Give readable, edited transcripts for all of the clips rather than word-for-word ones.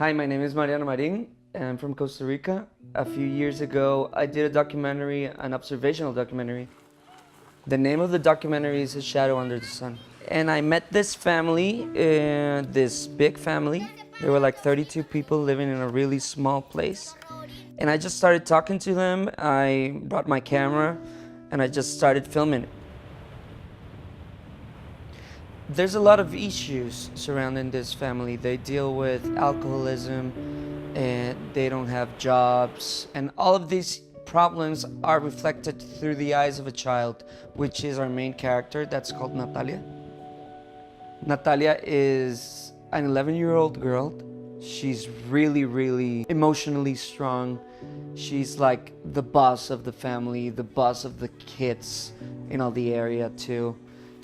Hi, my name is Mariano Marin, and I'm from Costa Rica. A few years ago, I did a documentary, an observational documentary. The name of the documentary is A Shadow Under the Sun. And I met this family, this big family. There were like 32 people living in a really small place. And I just started talking to them. I brought my camera and I just started filming. There's a lot of issues surrounding this family. They deal with alcoholism and they don't have jobs. And all of these problems are reflected through the eyes of a child, which is our main character. That's called Natalia. Natalia is an 11-year-old girl. She's really emotionally strong. She's like the boss of the family, the boss of the kids in all the area too.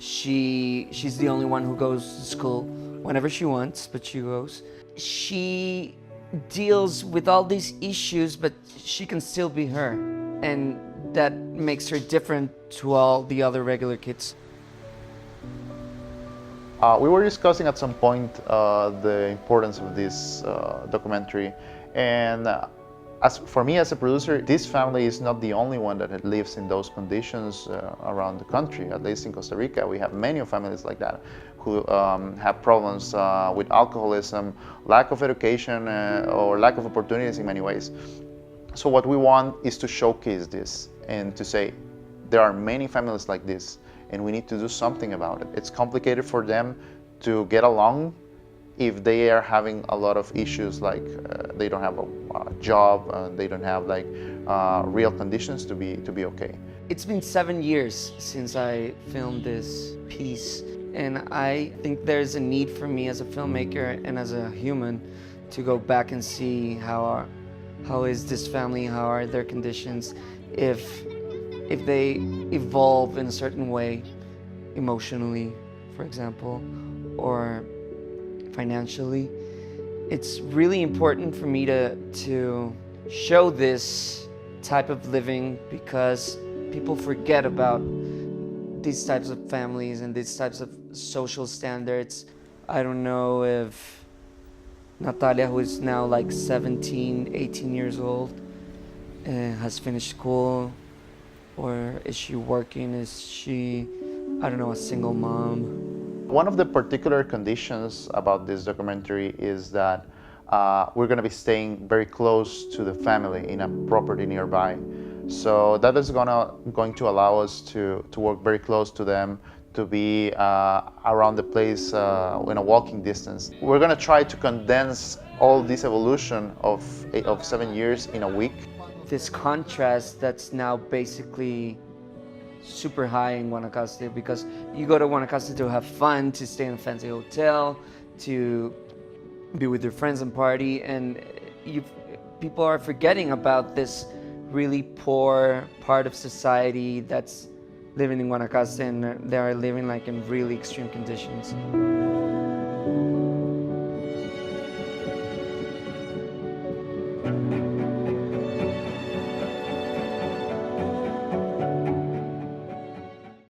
She's the only one who goes to school whenever she wants, but she goes. She deals with all these issues, but she can still be her. And that makes her different to all the other regular kids. We were discussing at some point the importance of this documentary, and as for me as a producer, this family is not the only one that lives in those conditions around the country. At least in Costa Rica, we have many families like that who have problems with alcoholism, lack of education, or lack of opportunities in many ways. So what we want is to showcase this and to say there are many families like this, and we need to do something about it. It's complicated for them to get along if they are having a lot of issues, like they don't have a job, they don't have like real conditions to be okay. It's been 7 years since I filmed this piece, and I think there's a need for me as a filmmaker and as a human to go back and see how is this family, how are their conditions, if they evolve in a certain way, emotionally, for example, or financially. It's really important for me to show this type of living because people forget about these types of families and these types of social standards. I don't know if Natalia, who is now like 17, 18 years old, has finished school, or is she working? Is she, I don't know, a single mom? One of the particular conditions about this documentary is that we're going to be staying very close to the family in a property nearby. So that is going to allow us to work very close to them, to be around the place in a walking distance. We're going to try to condense all this evolution of 7 years in a week. This contrast that's now basically super high in Guanacaste, because you go to Guanacaste to have fun, to stay in a fancy hotel, to be with your friends and party, and people are forgetting about this really poor part of society that's living in Guanacaste, and they are living like in really extreme conditions.